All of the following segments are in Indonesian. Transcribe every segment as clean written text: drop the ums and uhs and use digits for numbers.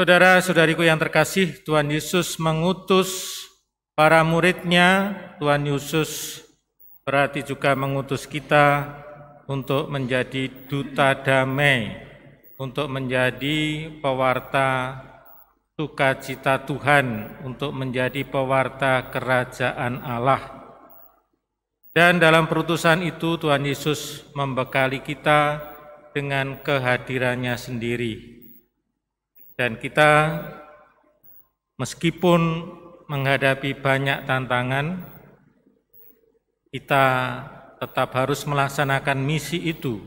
Saudara-saudariku yang terkasih, Tuhan Yesus mengutus para murid-Nya. Tuhan Yesus berarti juga mengutus kita untuk menjadi duta damai, untuk menjadi pewarta sukacita Tuhan, untuk menjadi pewarta kerajaan Allah. Dan dalam perutusan itu Tuhan Yesus membekali kita dengan kehadirannya sendiri. Dan kita meskipun menghadapi banyak tantangan, kita tetap harus melaksanakan misi itu,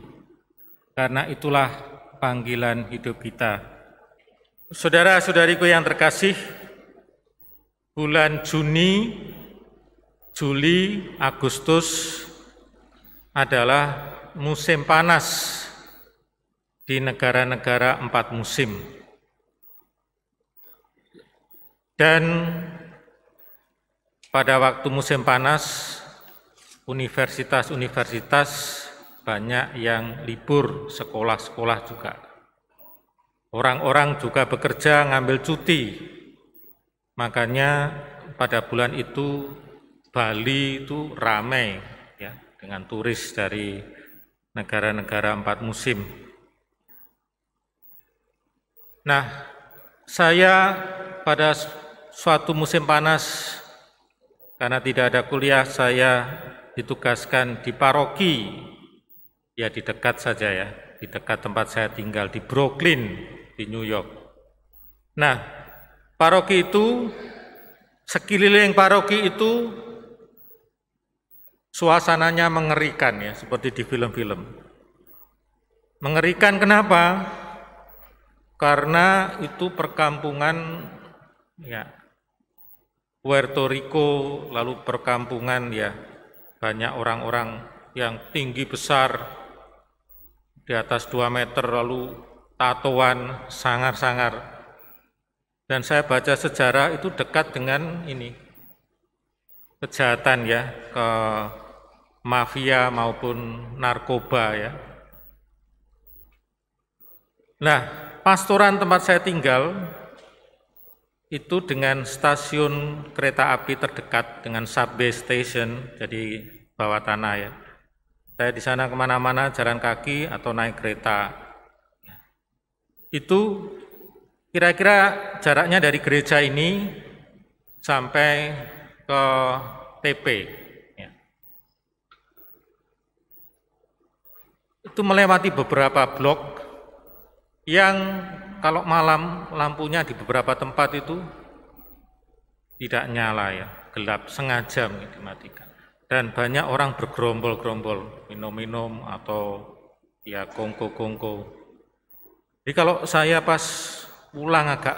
karena itulah panggilan hidup kita. Saudara-saudariku yang terkasih, bulan Juni, Juli, Agustus adalah musim panas di negara-negara 4 musim. Dan pada waktu musim panas, universitas-universitas banyak yang libur, sekolah-sekolah juga. Orang-orang juga bekerja ngambil cuti. Makanya pada bulan itu Bali itu ramai ya, dengan turis dari negara-negara 4 musim. Nah, saya pada suatu musim panas, karena tidak ada kuliah, saya ditugaskan di paroki, ya di dekat saja ya, di dekat tempat saya tinggal, di Brooklyn, di New York. Nah, paroki itu, sekeliling paroki itu, suasananya mengerikan ya, seperti di film-film. Mengerikan kenapa? Karena itu perkampungan ya, Puerto Rico, lalu perkampungan ya, banyak orang-orang yang tinggi besar, di atas 2 meter, lalu tatoan, sangar-sangar. Dan saya baca sejarah itu dekat dengan ini, kejahatan ya, ke mafia maupun narkoba ya. Nah, pastoran tempat saya tinggal, itu dengan stasiun kereta api terdekat dengan subway station, jadi bawah tanah ya. Saya di sana kemana-mana jalan kaki atau naik kereta. Itu kira-kira jaraknya dari gereja ini sampai ke TP. Ya. Itu melewati beberapa blok yang kalau malam lampunya di beberapa tempat itu tidak nyala ya, gelap, sengaja dimatikan. Dan banyak orang bergerombol-gerombol, minum-minum atau ya kongko-kongko. Jadi kalau saya pas pulang agak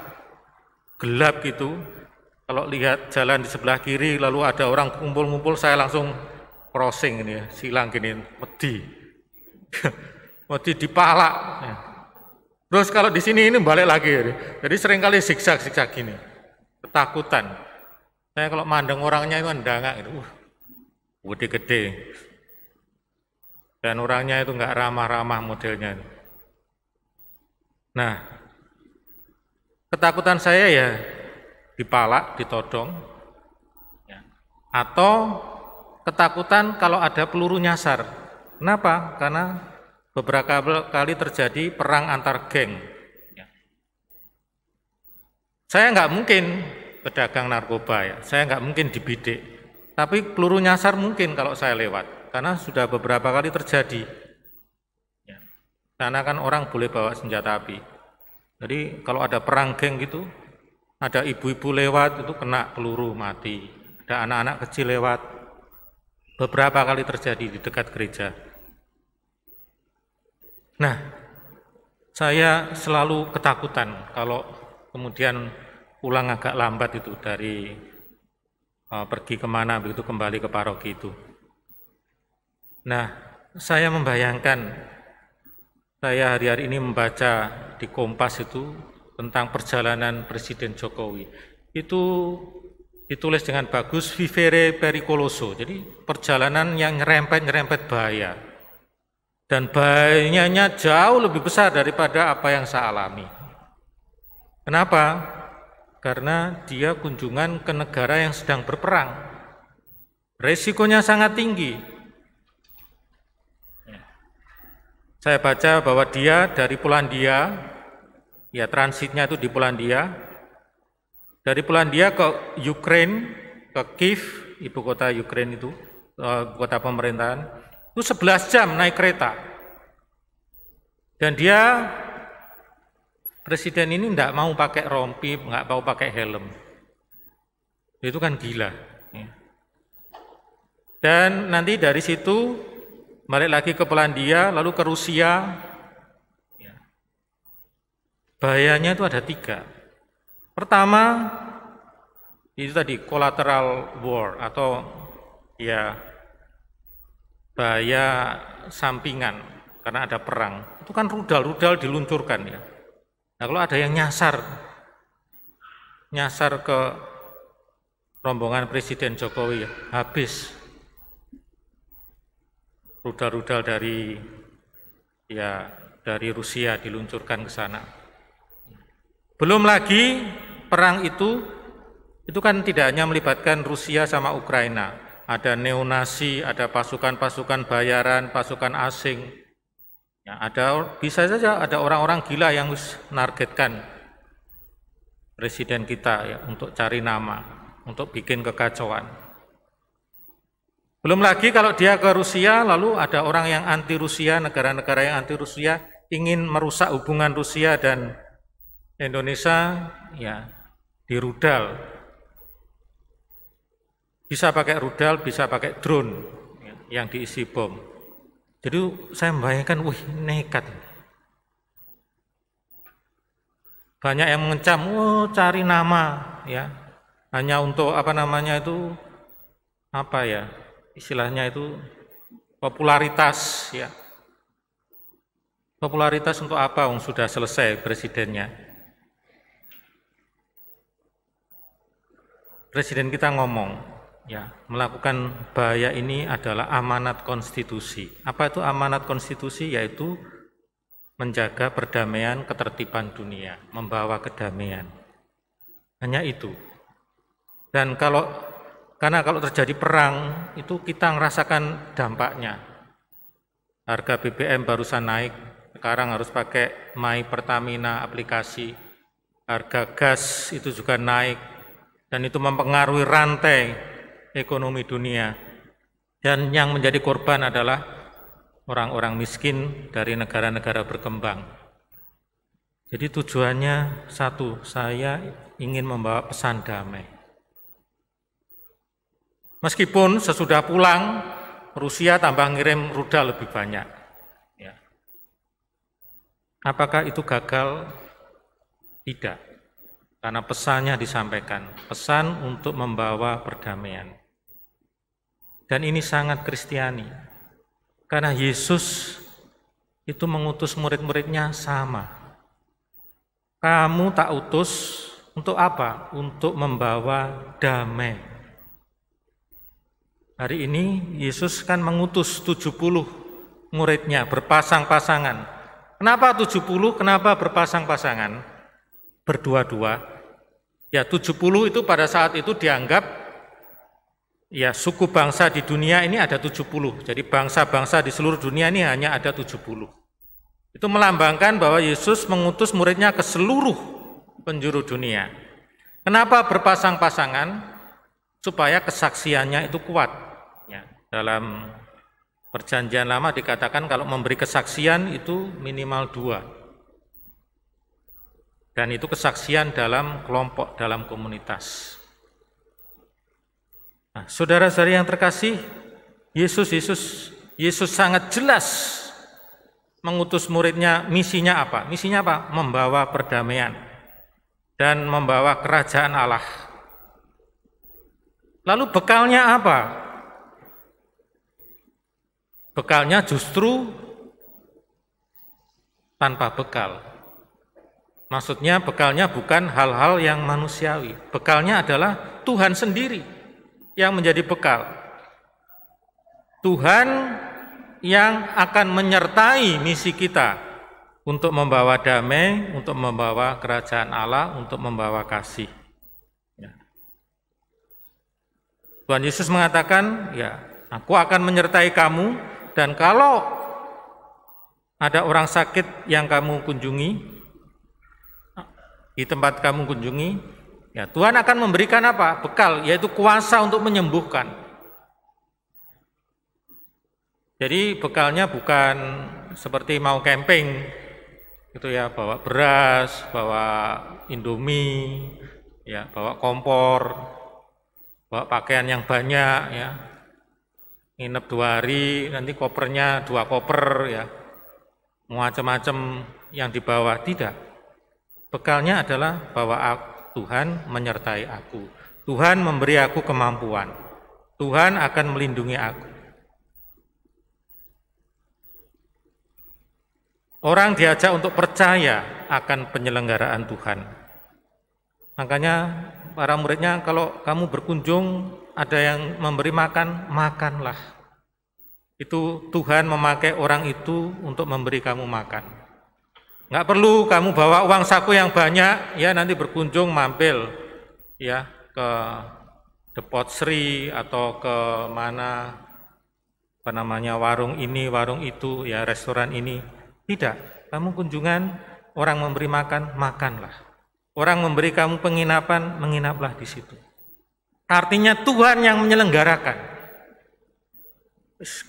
gelap gitu, kalau lihat jalan di sebelah kiri lalu ada orang kumpul-kumpul, saya langsung crossing ini ya, silang gini, wedi. Wedi dipalak. Ya. Terus kalau di sini ini balik lagi, jadi seringkali zigzag gini, ketakutan. Saya kalau mandang orangnya itu ndangak gitu, gede-gede, dan orangnya itu nggak ramah-ramah modelnya. Nah, ketakutan saya ya dipalak, ditodong, ya. Atau ketakutan kalau ada peluru nyasar. Kenapa? Karena beberapa kali terjadi perang antar geng. Saya nggak mungkin pedagang narkoba ya, saya nggak mungkin dibidik. Tapi peluru nyasar mungkin kalau saya lewat, karena sudah beberapa kali terjadi. Karena kan orang boleh bawa senjata api. Jadi kalau ada perang geng gitu, ada ibu-ibu lewat itu kena peluru mati. Ada anak-anak kecil lewat. Beberapa kali terjadi di dekat gereja. Nah, saya selalu ketakutan kalau kemudian pulang agak lambat itu dari pergi kemana begitu kembali ke paroki itu. Nah, saya membayangkan, saya hari-hari ini membaca di Kompas itu tentang perjalanan Presiden Jokowi. Itu ditulis dengan bagus, vivere pericoloso, jadi perjalanan yang nyerempet-nyerempet bahaya. Dan bahayanya jauh lebih besar daripada apa yang saya alami. Kenapa? Karena dia kunjungan ke negara yang sedang berperang. Resikonya sangat tinggi. Saya baca bahwa dia dari Polandia, ya transitnya itu di Polandia, dari Polandia ke Ukraina, ke Kiev, ibu kota Ukraina itu, kota pemerintahan, itu 11 jam naik kereta. Dan dia, presiden ini tidak mau pakai rompi, nggak mau pakai helm. Itu kan gila. Dan nanti dari situ balik lagi ke Polandia, lalu ke Rusia. Bahayanya itu ada 3. Pertama, itu tadi collateral war atau ya bahaya sampingan karena ada perang. Itu kan rudal diluncurkan ya. Nah kalau ada yang nyasar ke rombongan Presiden Jokowi, ya, habis. Rudal-rudal dari Rusia diluncurkan ke sana. Belum lagi perang itu kan tidak hanya melibatkan Rusia sama Ukraina, ada neonasi, ada pasukan-pasukan bayaran, pasukan asing. Ya, bisa saja ada orang-orang gila yang menargetkan presiden kita ya, untuk cari nama, untuk bikin kekacauan. Belum lagi kalau dia ke Rusia, lalu ada orang yang anti Rusia, negara-negara yang anti Rusia ingin merusak hubungan Rusia dan Indonesia, ya dirudal. Bisa pakai rudal, bisa pakai drone ya, yang diisi bom. Jadi saya membayangkan, wih nekat. Banyak yang mengecam, cari nama, ya hanya untuk istilahnya itu popularitas, ya. Popularitas untuk apa? Sudah selesai presidennya. Presiden kita ngomong, ya, melakukan bahaya ini adalah amanat konstitusi. Apa itu amanat konstitusi? Yaitu menjaga perdamaian, ketertiban dunia, membawa kedamaian. Hanya itu. Dan karena kalau terjadi perang, itu kita merasakan dampaknya. Harga BBM barusan naik, sekarang harus pakai My Pertamina aplikasi. Harga gas itu juga naik, dan itu mempengaruhi rantai ekonomi dunia. Dan yang menjadi korban adalah orang-orang miskin dari negara-negara berkembang. Jadi tujuannya satu, saya ingin membawa pesan damai. Meskipun sesudah pulang, Rusia tambah ngirim rudal lebih banyak. Ya. Apakah itu gagal? Tidak. Karena pesannya disampaikan, pesan untuk membawa perdamaian. Dan ini sangat Kristiani. Karena Yesus itu mengutus murid-muridnya sama. Kamu tak utus untuk apa? Untuk membawa damai. Hari ini Yesus kan mengutus 70 muridnya berpasang-pasangan. Kenapa 70? Kenapa berpasang-pasangan? Berdua-dua. Ya 70 itu pada saat itu dianggap ya suku bangsa di dunia ini ada 70. Jadi bangsa-bangsa di seluruh dunia ini hanya ada 70. Itu melambangkan bahwa Yesus mengutus muridnya ke seluruh penjuru dunia. Kenapa berpasang-pasangan? Supaya kesaksiannya itu kuat. Dalam perjanjian lama dikatakan kalau memberi kesaksian itu minimal 2. Dan itu kesaksian dalam kelompok, dalam komunitas. Nah, saudara-saudari yang terkasih, Yesus sangat jelas mengutus muridnya, misinya apa? Misinya apa? Membawa perdamaian dan membawa kerajaan Allah. Lalu bekalnya apa? Bekalnya justru tanpa bekal. Maksudnya bekalnya bukan hal-hal yang manusiawi. Bekalnya adalah Tuhan sendiri yang menjadi bekal. Tuhan yang akan menyertai misi kita untuk membawa damai, untuk membawa kerajaan Allah, untuk membawa kasih. Ya. Tuhan Yesus mengatakan, ya, aku akan menyertai kamu, dan kalau ada orang sakit yang kamu kunjungi, di tempat kamu kunjungi, ya Tuhan akan memberikan apa? Bekal, yaitu kuasa untuk menyembuhkan. Jadi bekalnya bukan seperti mau camping, gitu ya, bawa beras, bawa Indomie, ya, bawa kompor, bawa pakaian yang banyak, ya, nginep 2 hari, nanti kopernya 2 koper, ya, macam-macam yang dibawa. Tidak. Bekalnya adalah bahwa Tuhan menyertai aku, Tuhan memberi aku kemampuan, Tuhan akan melindungi aku. Orang diajak untuk percaya akan penyelenggaraan Tuhan. Makanya para muridnya, kalau kamu berkunjung ada yang memberi makan, makanlah. Itu Tuhan memakai orang itu untuk memberi kamu makan. Nggak perlu kamu bawa uang saku yang banyak, ya nanti berkunjung mampir, ya ke Depot Sri atau ke mana, apa namanya, warung ini, warung itu, ya restoran ini. Tidak, kamu kunjungan, orang memberi makan, makanlah. Orang memberi kamu penginapan, menginaplah di situ. Artinya Tuhan yang menyelenggarakan.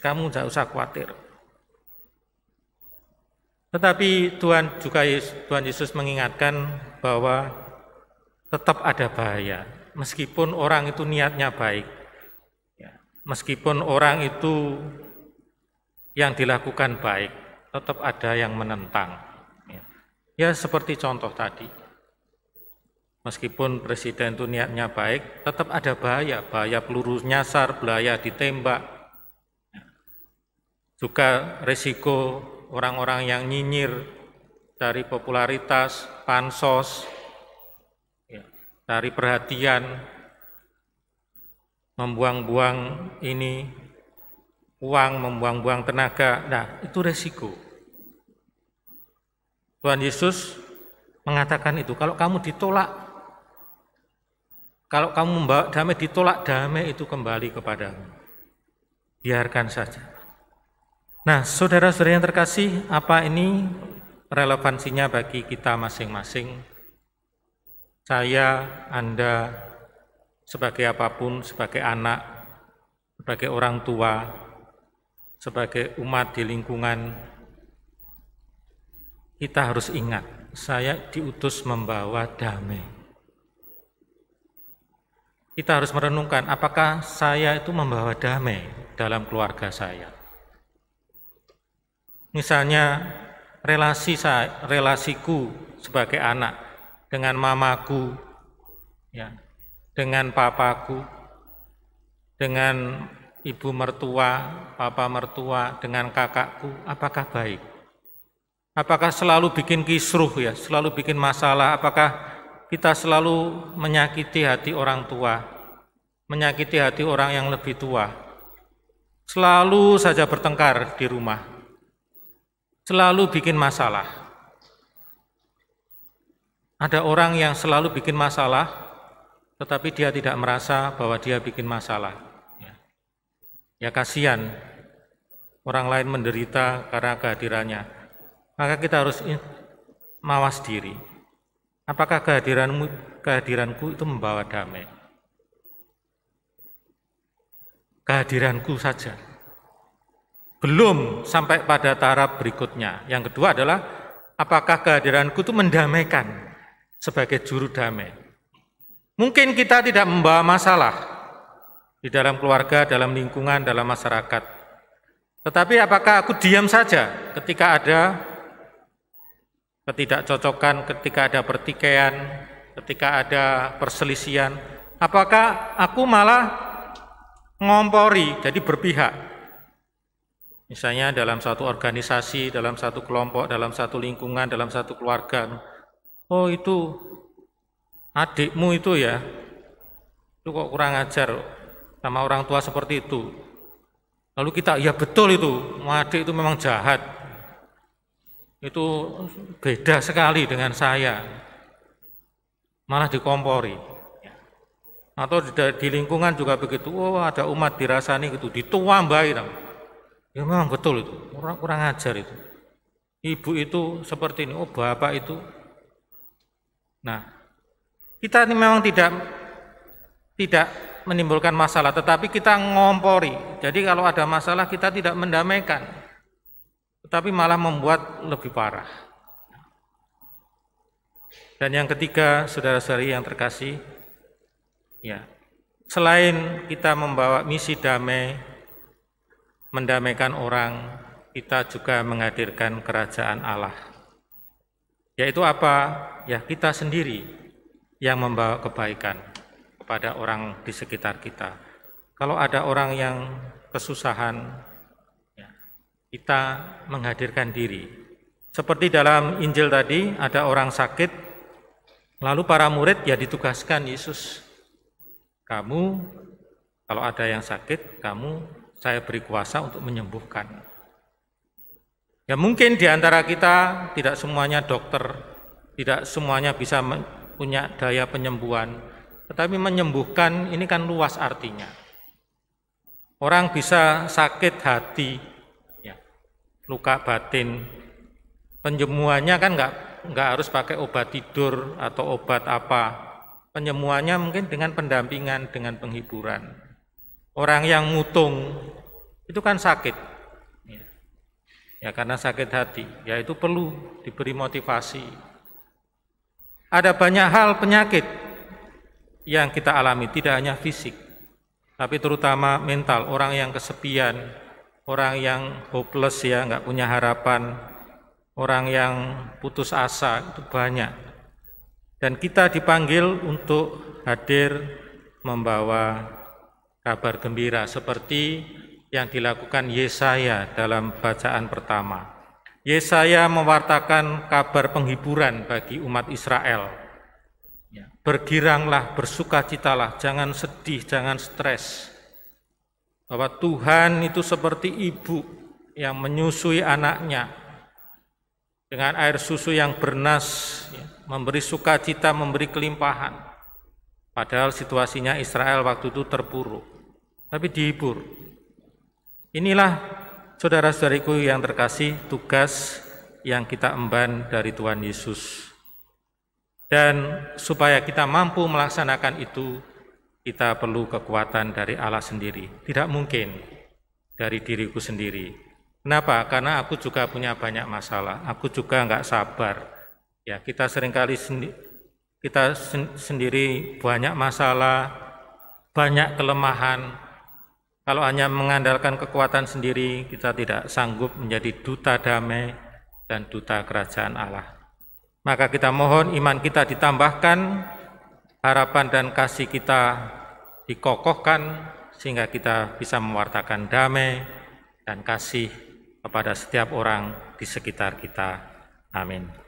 Kamu tidak usah khawatir. Tetapi Tuhan Yesus mengingatkan bahwa tetap ada bahaya. Meskipun orang itu niatnya baik, meskipun orang itu yang dilakukan baik, tetap ada yang menentang. Ya seperti contoh tadi. Meskipun presiden itu niatnya baik, tetap ada bahaya. Bahaya peluru nyasar, bahaya ditembak. Juga resiko orang-orang yang nyinyir, cari popularitas, pansos, cari perhatian, membuang-buang ini, uang, membuang-buang tenaga. Nah, itu resiko. Tuhan Yesus mengatakan itu, kalau kamu ditolak, kalau kamu membawa damai, ditolak, damai itu kembali kepadamu. Biarkan saja. Nah, saudara-saudara yang terkasih, apa ini relevansinya bagi kita masing-masing? Saya, Anda, sebagai apapun, sebagai anak, sebagai orang tua, sebagai umat di lingkungan, kita harus ingat, saya diutus membawa damai. Kita harus merenungkan, apakah saya itu membawa damai dalam keluarga saya. Misalnya, relasiku sebagai anak dengan mamaku, ya, dengan papaku, dengan ibu mertua, papa mertua, dengan kakakku, apakah baik? Apakah selalu bikin kisruh, ya, selalu bikin masalah? Apakah kita selalu menyakiti hati orang tua, menyakiti hati orang yang lebih tua? Selalu saja bertengkar di rumah, selalu bikin masalah. Ada orang yang selalu bikin masalah, tetapi dia tidak merasa bahwa dia bikin masalah. Ya kasihan, orang lain menderita karena kehadirannya. Maka kita harus mawas diri. Apakah kehadiranku itu membawa damai? Kehadiranku saja. Belum sampai pada tahap berikutnya. Yang kedua adalah, apakah kehadiranku itu mendamaikan sebagai juru damai? Mungkin kita tidak membawa masalah di dalam keluarga, dalam lingkungan, dalam masyarakat. Tetapi apakah aku diam saja ketika ada ketidakcocokan, ketika ada pertikaian, ketika ada perselisihan? Apakah aku malah ngompori, jadi berpihak? Misalnya dalam satu organisasi, dalam satu kelompok, dalam satu lingkungan, dalam satu keluarga. Oh itu adikmu itu ya, itu kok kurang ajar sama orang tua seperti itu. Lalu kita, ya betul itu, adik itu memang jahat. itu beda sekali dengan saya, malah dikompori. Atau di lingkungan juga begitu, oh ada umat dirasani gitu, dituambai. Ya memang betul itu, kurang ajar itu. Ibu itu seperti ini, oh bapak itu. Nah, kita ini memang tidak menimbulkan masalah, tetapi kita ngompori. Jadi kalau ada masalah kita tidak mendamaikan, tetapi malah membuat lebih parah. Dan yang ketiga, saudara-saudari yang terkasih, ya, selain kita membawa misi damai, mendamaikan orang, kita juga menghadirkan kerajaan Allah. Yaitu apa? Ya kita sendiri yang membawa kebaikan kepada orang di sekitar kita. Kalau ada orang yang kesusahan, ya, kita menghadirkan diri. Seperti dalam Injil tadi, ada orang sakit, lalu para murid ya ditugaskan Yesus. Kamu, kalau ada yang sakit, saya beri kuasa untuk menyembuhkan. Ya mungkin di antara kita tidak semuanya dokter, tidak semuanya bisa punya daya penyembuhan, tetapi menyembuhkan ini kan luas artinya. Orang bisa sakit hati, ya, luka batin, penyembuhannya kan nggak harus pakai obat tidur atau obat apa. Penyembuhannya mungkin dengan pendampingan, dengan penghiburan. Orang yang mutung itu kan sakit. Ya karena sakit hati, ya itu perlu diberi motivasi. Ada banyak hal penyakit yang kita alami, tidak hanya fisik, tapi terutama mental. Orang yang kesepian, orang yang hopeless ya, nggak punya harapan, orang yang putus asa, itu banyak. Dan kita dipanggil untuk hadir membawa kabar gembira seperti yang dilakukan Yesaya dalam bacaan pertama. Yesaya mewartakan kabar penghiburan bagi umat Israel. Bergiranglah, bersukacitalah, jangan sedih, jangan stres. Bahwa Tuhan itu seperti ibu yang menyusui anaknya dengan air susu yang bernas, memberi sukacita, memberi kelimpahan. Padahal situasinya Israel waktu itu terpuruk, tapi dihibur. Inilah saudara-saudariku yang terkasih, tugas yang kita emban dari Tuhan Yesus. Dan supaya kita mampu melaksanakan itu, kita perlu kekuatan dari Allah sendiri. Tidak mungkin dari diriku sendiri. Kenapa? Karena aku juga punya banyak masalah. Aku juga enggak sabar. Ya, kita seringkali sendiri banyak masalah, banyak kelemahan. Kalau hanya mengandalkan kekuatan sendiri, kita tidak sanggup menjadi duta damai dan duta kerajaan Allah. Maka kita mohon iman kita ditambahkan, harapan dan kasih kita dikokohkan, sehingga kita bisa mewartakan damai dan kasih kepada setiap orang di sekitar kita. Amin.